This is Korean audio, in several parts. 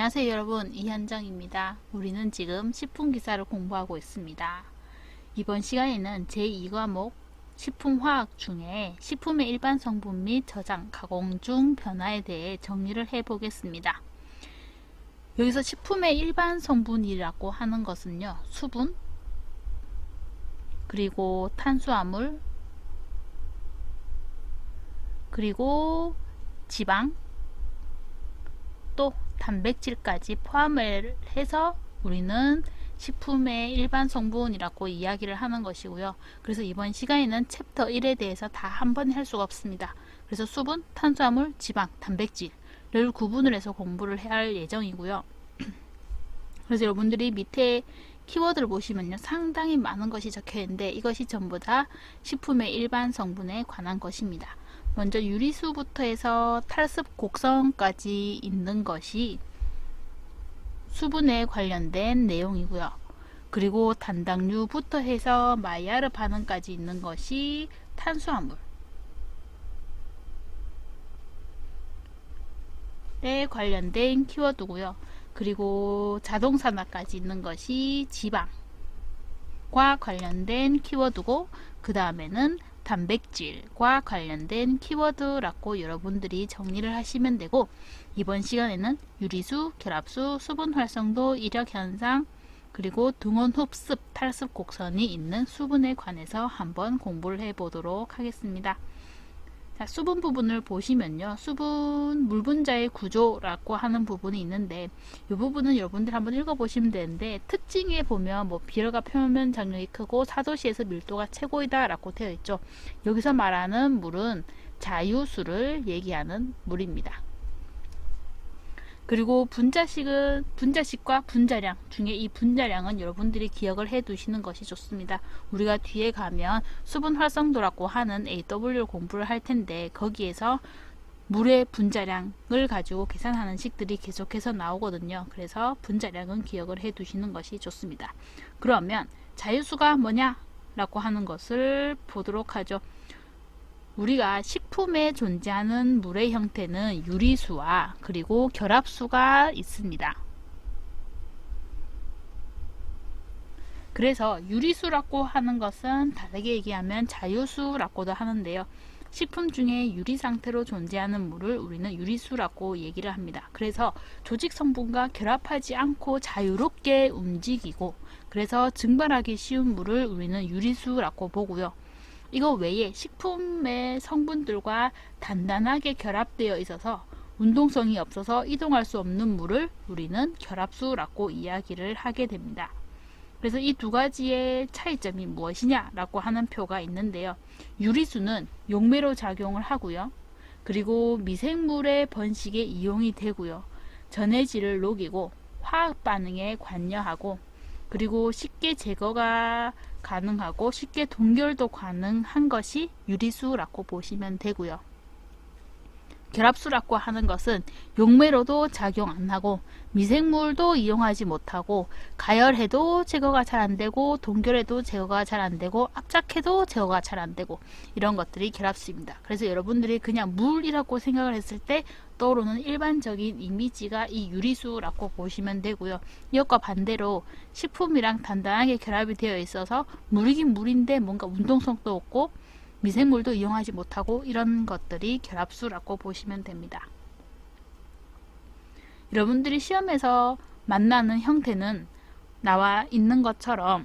안녕하세요 여러분, 이현정입니다. 우리는 지금 식품기사를 공부하고 있습니다. 이번 시간에는 제2과목 식품화학 중에 식품의 일반 성분 및 저장, 가공 중 변화에 대해 정리를 해보겠습니다. 여기서 식품의 일반 성분이라고 하는 것은요, 수분, 그리고 탄수화물, 그리고 지방, 또 단백질까지 포함을 해서 우리는 식품의 일반 성분이라고 이야기를 하는 것이고요. 그래서 이번 시간에는 챕터 1에 대해서 다 한 번에 할 수가 없습니다. 그래서 수분, 탄수화물, 지방, 단백질을 구분을 해서 공부를 해야 할 예정이고요. 그래서 여러분들이 밑에 키워드를 보시면요, 상당히 많은 것이 적혀 있는데 이것이 전부 다 식품의 일반 성분에 관한 것입니다. 먼저 유리수부터 해서 탈습 곡선까지 있는 것이 수분에 관련된 내용이고요. 그리고 단당류부터 해서 마이야르 반응까지 있는 것이 탄수화물에 관련된 키워드고요. 그리고 자동산화까지 있는 것이 지방과 관련된 키워드고, 그 다음에는 단백질과 관련된 키워드라고 여러분들이 정리를 하시면 되고, 이번 시간에는 유리수, 결합수, 수분 활성도, 이력 현상, 그리고 등원 흡습, 탈습 곡선이 있는 수분에 관해서 한번 공부를 해 보도록 하겠습니다. 자, 수분 부분을 보시면요, 수분 물분자의 구조라고 하는 부분이 있는데 이 부분은 여러분들 한번 읽어보시면 되는데, 특징에 보면 뭐 비료가 표면 장력이 크고 4도씨에서 밀도가 최고이다 라고 되어 있죠. 여기서 말하는 물은 자유수를 얘기하는 물입니다. 그리고 분자식과 분자량 중에 이 분자량은 여러분들이 기억을 해 두시는 것이 좋습니다. 우리가 뒤에 가면 수분 활성도라고 하는 AW를 공부를 할 텐데 거기에서 물의 분자량을 가지고 계산하는 식들이 계속해서 나오거든요. 그래서 분자량은 기억을 해 두시는 것이 좋습니다. 그러면 자유수가 뭐냐 라고 하는 것을 보도록 하죠. 우리가 식품에 존재하는 물의 형태는 유리수와 그리고 결합수가 있습니다. 그래서 유리수라고 하는 것은 다르게 얘기하면 자유수라고도 하는데요. 식품 중에 유리 상태로 존재하는 물을 우리는 유리수라고 얘기를 합니다. 그래서 조직 성분과 결합하지 않고 자유롭게 움직이고, 그래서 증발하기 쉬운 물을 우리는 유리수라고 보고요. 이거 외에 식품의 성분들과 단단하게 결합되어 있어서 운동성이 없어서 이동할 수 없는 물을 우리는 결합수라고 이야기를 하게 됩니다. 그래서 이 두 가지의 차이점이 무엇이냐 라고 하는 표가 있는데요. 유리수는 용매로 작용을 하고요. 그리고 미생물의 번식에 이용이 되고요. 전해질을 녹이고 화학 반응에 관여하고, 그리고 쉽게 제거가 가능하고 쉽게 동결도 가능한 것이 유리수라고 보시면 되고요. 결합수라고 하는 것은 용매로도 작용 안하고 미생물도 이용하지 못하고 가열해도 제거가 잘 안되고 동결해도 제거가 잘 안되고 압착해도 제거가 잘 안되고 이런 것들이 결합수입니다. 그래서 여러분들이 그냥 물이라고 생각을 했을 때 떠오르는 일반적인 이미지가 이 유리수라고 보시면 되고요. 이것과 반대로 식품이랑 단단하게 결합이 되어 있어서 물이긴 물인데 뭔가 운동성도 없고 미생물도 이용하지 못하고 이런 것들이 결합수라고 보시면 됩니다. 여러분들이 시험에서 만나는 형태는 나와 있는 것처럼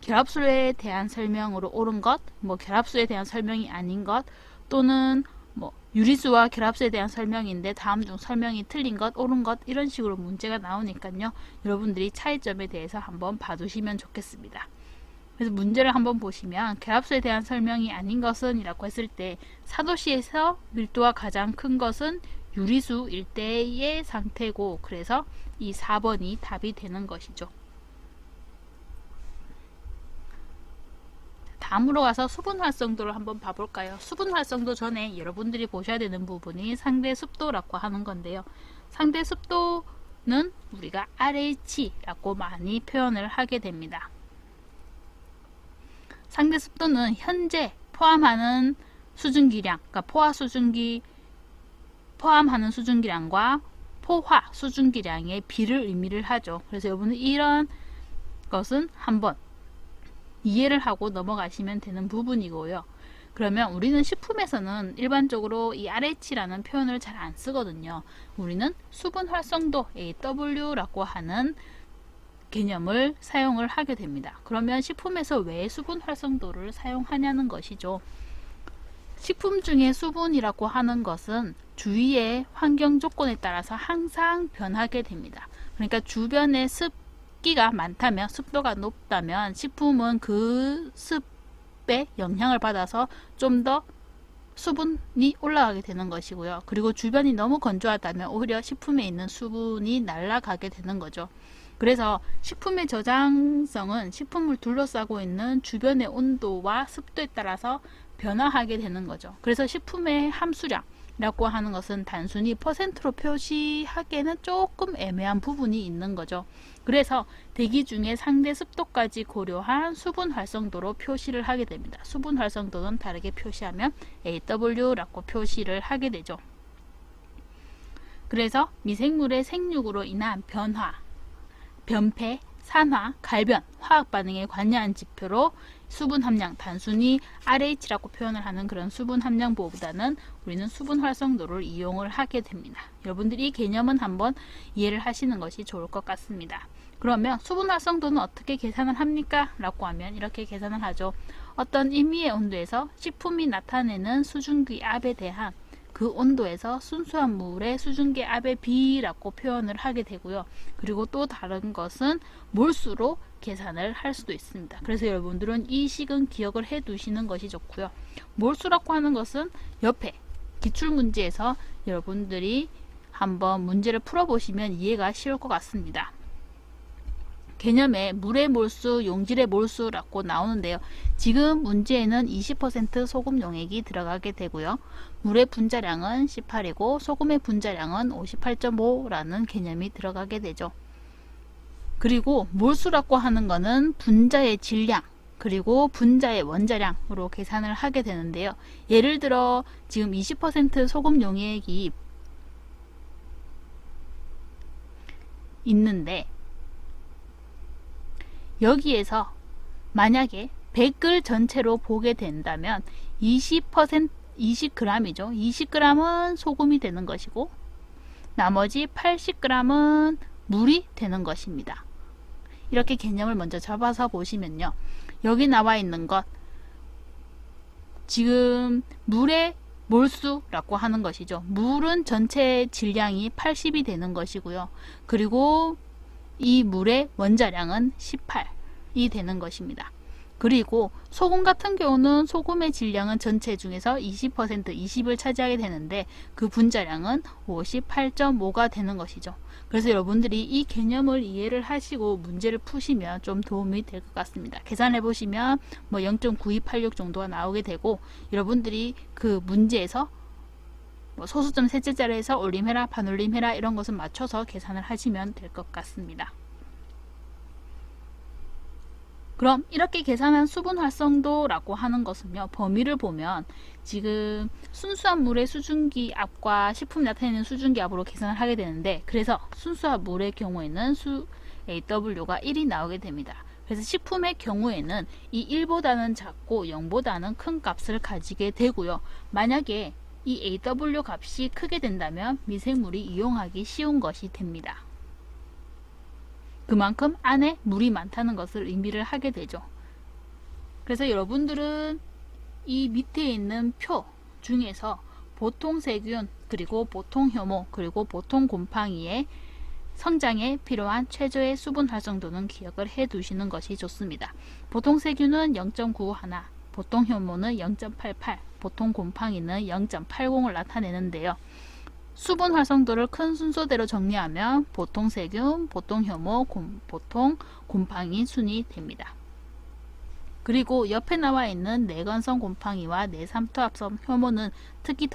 결합수에 대한 설명으로 옳은 것, 뭐 결합수에 대한 설명이 아닌 것, 또는 뭐 유리수와 결합수에 대한 설명인데 다음 중 설명이 틀린 것, 옳은 것, 이런 식으로 문제가 나오니까요. 여러분들이 차이점에 대해서 한번 봐두시면 좋겠습니다. 그래서 문제를 한번 보시면 결합수에 대한 설명이 아닌 것은 이라고 했을 때 4도씨에서 밀도가 가장 큰 것은 유리수일 때의 상태고, 그래서 이 4번이 답이 되는 것이죠. 다음으로 가서 수분 활성도를 한번 봐볼까요? 수분 활성도 전에 여러분들이 보셔야 되는 부분이 상대 습도라고 하는 건데요. 상대 습도는 우리가 RH라고 많이 표현을 하게 됩니다. 상대 습도는 현재 포함하는 수증기량, 그러니까 포함하는 수증기량과 포화 수증기량의 비를 의미를 하죠. 그래서 여러분은 이런 것은 한번 이해를 하고 넘어가시면 되는 부분이고요. 그러면 우리는 식품에서는 일반적으로 이 RH라는 표현을 잘 안 쓰거든요. 우리는 수분 활성도 AW라고 하는 개념을 사용을 하게 됩니다. 그러면 식품에서 왜 수분 활성도를 사용하냐는 것이죠. 식품 중에 수분이라고 하는 것은 주위의 환경 조건에 따라서 항상 변하게 됩니다. 그러니까 주변에 습기가 많다면, 습도가 높다면 식품은 그 습에 영향을 받아서 좀 더 수분이 올라가게 되는 것이고요. 그리고 주변이 너무 건조하다면 오히려 식품에 있는 수분이 날아가게 되는 거죠. 그래서 식품의 저장성은 식품을 둘러싸고 있는 주변의 온도와 습도에 따라서 변화하게 되는 거죠. 그래서 식품의 함수량이라고 하는 것은 단순히 퍼센트로 표시하기에는 조금 애매한 부분이 있는 거죠. 그래서 대기 중에 상대 습도까지 고려한 수분 활성도로 표시를 하게 됩니다. 수분 활성도는 다르게 표시하면 AW라고 표시를 하게 되죠. 그래서 미생물의 생육으로 인한 변화, 변폐, 산화, 갈변, 화학 반응에 관여한 지표로 수분 함량, 단순히 RH라고 표현을 하는 그런 수분 함량보다는 우리는 수분 활성도를 이용을 하게 됩니다. 여러분들이 이 개념은 한번 이해를 하시는 것이 좋을 것 같습니다. 그러면 수분 활성도는 어떻게 계산을 합니까? 라고 하면 이렇게 계산을 하죠. 어떤 임의의 온도에서 식품이 나타내는 수증기압에 대한 그 온도에서 순수한 물의 수증기압의 비라고 표현을 하게 되고요. 그리고 또 다른 것은 몰수로 계산을 할 수도 있습니다. 그래서 여러분들은 이 식은 기억을 해 두시는 것이 좋고요. 몰수라고 하는 것은 옆에 기출문제에서 여러분들이 한번 문제를 풀어보시면 이해가 쉬울 것 같습니다. 개념에 물의 몰수, 용질의 몰수라고 나오는데요. 지금 문제에는 20% 소금 용액이 들어가게 되고요. 물의 분자량은 18이고 소금의 분자량은 58.5라는 개념이 들어가게 되죠. 그리고 몰수라고 하는 것은 분자의 질량 그리고 분자의 원자량으로 계산을 하게 되는데요. 예를 들어 지금 20% 소금 용액이 있는데 여기에서 만약에 100을 전체로 보게 된다면 20g이죠. 20g은 소금이 되는 것이고 나머지 80g은 물이 되는 것입니다. 이렇게 개념을 먼저 잡아서 보시면요. 여기 나와 있는 것 지금 물의 몰수라고 하는 것이죠. 물은 전체 질량이 80이 되는 것이고요. 그리고 이 물의 원자량은 18이 되는 것입니다. 그리고 소금 같은 경우는 소금의 질량은 전체 중에서 20%, 20을 차지하게 되는데 그 분자량은 58.5가 되는 것이죠. 그래서 여러분들이 이 개념을 이해를 하시고 문제를 푸시면 좀 도움이 될 것 같습니다. 계산해 보시면 뭐 0.9286 정도가 나오게 되고 여러분들이 그 문제에서 뭐 소수점 셋째 자리에서 올림해라, 반올림해라 이런 것은 맞춰서 계산을 하시면 될 것 같습니다. 그럼 이렇게 계산한 수분 활성도라고 하는 것은요. 범위를 보면 지금 순수한 물의 수증기압과 식품이 나타내는 수증기압으로 계산을 하게 되는데 그래서 순수한 물의 경우에는 AW가 1이 나오게 됩니다. 그래서 식품의 경우에는 이 1보다는 작고 0보다는 큰 값을 가지게 되고요. 만약에 이 AW 값이 크게 된다면 미생물이 이용하기 쉬운 것이 됩니다. 그만큼 안에 물이 많다는 것을 의미를 하게 되죠. 그래서 여러분들은 이 밑에 있는 표 중에서 보통 세균 그리고 보통 효모 그리고 보통 곰팡이의 성장에 필요한 최저의 수분 활성도는 기억을 해 두시는 것이 좋습니다. 보통 세균은 0.91, 보통 효모는 0.88, 보통 곰팡이는 0.80을 나타내는데요. 수분 활성도를 큰 순서대로 정리하면 보통 세균, 보통 효모, 보통 곰팡이 순이 됩니다. 그리고 옆에 나와 있는 내건성 곰팡이와 내삼투압성 효모는 특히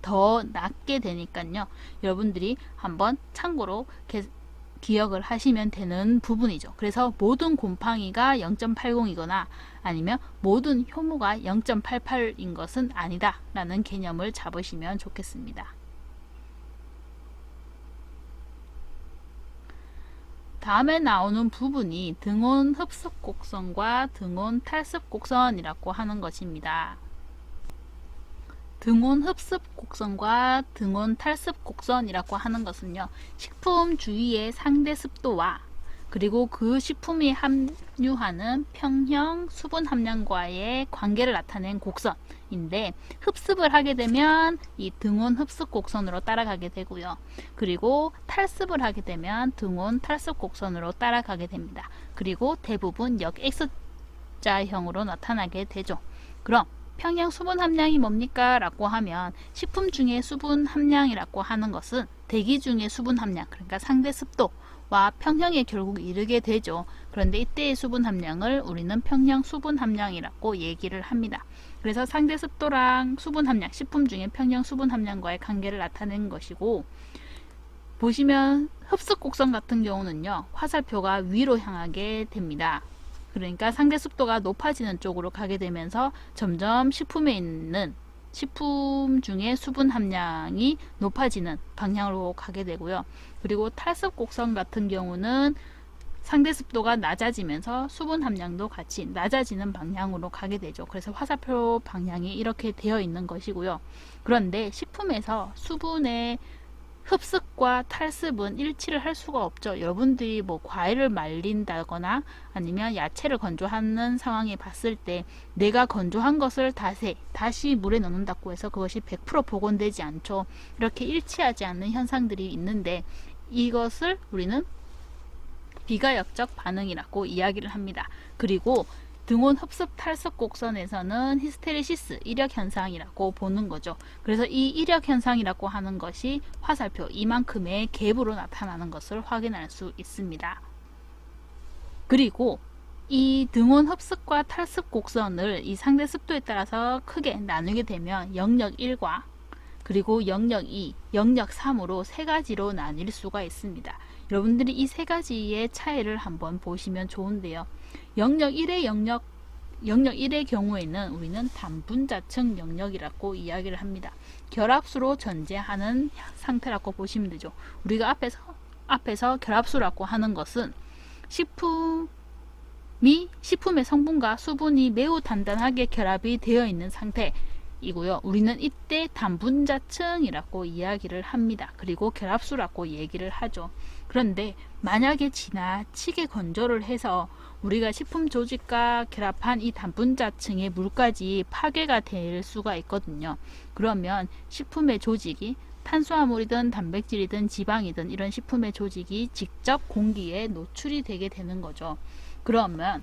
더 낮게 되니까요. 여러분들이 한번 참고로 기억을 하시면 되는 부분이죠. 그래서 모든 곰팡이가 0.80이거나 아니면 모든 효모가 0.88인 것은 아니다 라는 개념을 잡으시면 좋겠습니다. 다음에 나오는 부분이 등온 흡습 곡선과 등온 탈습 곡선이라고 하는 것입니다. 등온 흡습 곡선과 등온 탈습 곡선이라고 하는 것은요, 식품 주위의 상대 습도와 그리고 그 식품이 함유하는 평형 수분 함량과의 관계를 나타낸 곡선인데, 흡습을 하게 되면 이 등온 흡습 곡선으로 따라가게 되고요. 그리고 탈습을 하게 되면 등온 탈습 곡선으로 따라가게 됩니다. 그리고 대부분 역 X자형으로 나타나게 되죠. 그럼 평형 수분 함량이 뭡니까? 라고 하면 식품 중에 수분 함량이라고 하는 것은 대기 중의 수분 함량, 그러니까 상대 습도와 평형에 결국 이르게 되죠. 그런데 이때의 수분 함량을 우리는 평형 수분 함량이라고 얘기를 합니다. 그래서 상대 습도랑 수분 함량, 식품 중에 평형 수분 함량과의 관계를 나타내는 것이고, 보시면 흡습 곡선 같은 경우는요, 화살표가 위로 향하게 됩니다. 그러니까 상대 습도가 높아지는 쪽으로 가게 되면서 점점 식품 중에 수분 함량이 높아지는 방향으로 가게 되고요. 그리고 탈습 곡선 같은 경우는 상대 습도가 낮아지면서 수분 함량도 같이 낮아지는 방향으로 가게 되죠. 그래서 화살표 방향이 이렇게 되어 있는 것이고요. 그런데 식품에서 수분의 흡습과 탈습은 일치를 할 수가 없죠. 여러분들이 뭐 과일을 말린다거나 아니면 야채를 건조하는 상황에 봤을 때 내가 건조한 것을 다시 물에 넣는다고 해서 그것이 100% 복원되지 않죠. 이렇게 일치하지 않는 현상들이 있는데, 이것을 우리는 비가역적 반응이라고 이야기를 합니다. 그리고 등온 흡습 탈습 곡선에서는 히스테리시스 이력 현상이라고 보는 거죠. 그래서 이 이력 현상이라고 하는 것이 화살표 이만큼의 갭으로 나타나는 것을 확인할 수 있습니다. 그리고 이 등온 흡습과 탈습 곡선을 이 상대 습도에 따라서 크게 나누게 되면 영역 1과 그리고 영역 2, 영역 3으로 세 가지로 나뉠 수가 있습니다. 여러분들이 이 세 가지의 차이를 한번 보시면 좋은데요. 영역 1의 경우에는 우리는 단분자층 영역이라고 이야기를 합니다. 결합수로 존재하는 상태라고 보시면 되죠. 우리가 앞에서 결합수라고 하는 것은 식품의 성분과 수분이 매우 단단하게 결합이 되어 있는 상태이고요. 우리는 이때 단분자층이라고 이야기를 합니다. 그리고 결합수라고 얘기를 하죠. 그런데 만약에 지나치게 건조를 해서 우리가 식품 조직과 결합한 이 단분자층의 물까지 파괴가 될 수가 있거든요. 그러면 식품의 조직이 탄수화물이든 단백질이든 지방이든 이런 식품의 조직이 직접 공기에 노출이 되게 되는 거죠. 그러면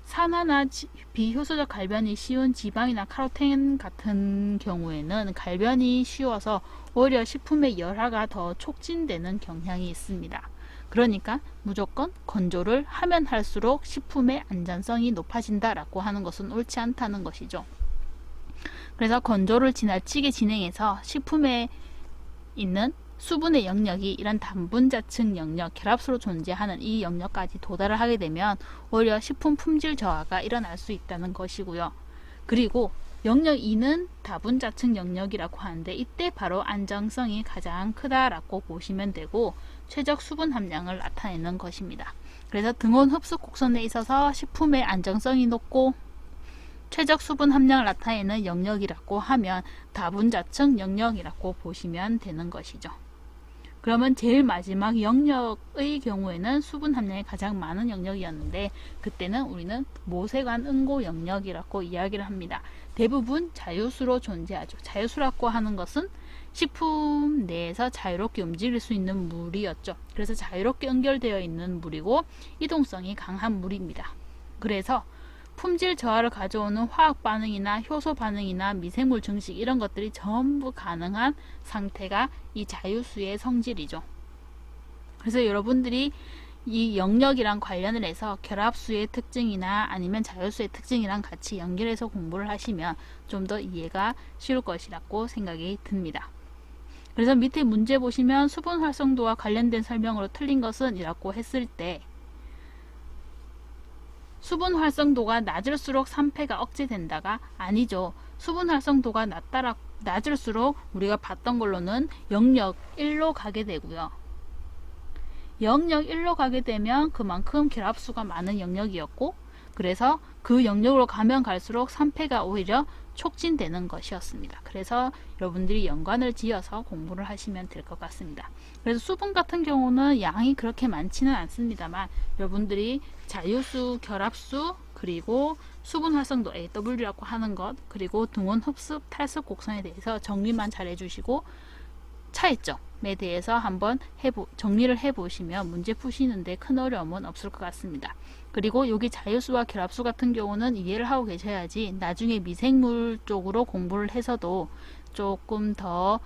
산화나 비효소적 갈변이 쉬운 지방이나 카로텐 같은 경우에는 갈변이 쉬워서 오히려 식품의 열화가 더 촉진되는 경향이 있습니다. 그러니까 무조건 건조를 하면 할수록 식품의 안전성이 높아진다라고 하는 것은 옳지 않다는 것이죠. 그래서 건조를 지나치게 진행해서 식품에 있는 수분의 영역이 이런 단분자층 영역, 결합수로 존재하는 이 영역까지 도달을 하게 되면 오히려 식품 품질 저하가 일어날 수 있다는 것이고요. 그리고 영역 2는 다분자층 영역이라고 하는데, 이때 바로 안정성이 가장 크다라고 보시면 되고 최적 수분 함량을 나타내는 것입니다. 그래서 등온 흡수 곡선에 있어서 식품의 안정성이 높고 최적 수분 함량을 나타내는 영역이라고 하면 다분자층 영역이라고 보시면 되는 것이죠. 그러면 제일 마지막 영역의 경우에는 수분 함량이 가장 많은 영역이었는데, 그때는 우리는 모세관 응고 영역이라고 이야기를 합니다. 대부분 자유수로 존재하죠. 자유수라고 하는 것은 식품 내에서 자유롭게 움직일 수 있는 물이었죠. 그래서 자유롭게 연결되어 있는 물이고 이동성이 강한 물입니다. 그래서 품질 저하를 가져오는 화학 반응이나 효소 반응이나 미생물 증식 이런 것들이 전부 가능한 상태가 이 자유수의 성질이죠. 그래서 여러분들이 이 영역이랑 관련을 해서 결합수의 특징이나 아니면 자유수의 특징이랑 같이 연결해서 공부를 하시면 좀 더 이해가 쉬울 것이라고 생각이 듭니다. 그래서 밑에 문제 보시면 수분 활성도와 관련된 설명으로 틀린 것은 이라고 했을 때, 수분 활성도가 낮을수록 산패가 억제된다가 아니죠. 수분 활성도가 낮을수록 우리가 봤던 걸로는 영역 1로 가게 되고요. 영역 1로 가게 되면 그만큼 결합수가 많은 영역이었고, 그래서 그 영역으로 가면 갈수록 3패가 오히려 촉진되는 것이었습니다. 그래서 여러분들이 연관을 지어서 공부를 하시면 될 것 같습니다. 그래서 수분 같은 경우는 양이 그렇게 많지는 않습니다만, 여러분들이 자유수, 결합수, 그리고 수분 활성도 AW라고 하는 것, 그리고 등원 흡습, 탈습 곡선에 대해서 정리만 잘 해주시고, 차이점에 대해서 한번 정리를 해보시면 문제 푸시는데 큰 어려움은 없을 것 같습니다. 그리고 여기 자유수와 결합수 같은 경우는 이해를 하고 계셔야지 나중에 미생물 쪽으로 공부를 해서도 조금 더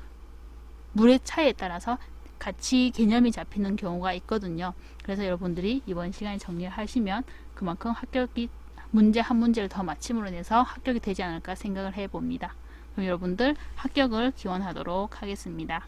물의 차이에 따라서 같이 개념이 잡히는 경우가 있거든요. 그래서 여러분들이 이번 시간에 정리를 하시면 그만큼 문제 한 문제를 더 맞춤으로 내서 합격이 되지 않을까 생각을 해봅니다. 그럼 여러분들 합격을 기원하도록 하겠습니다.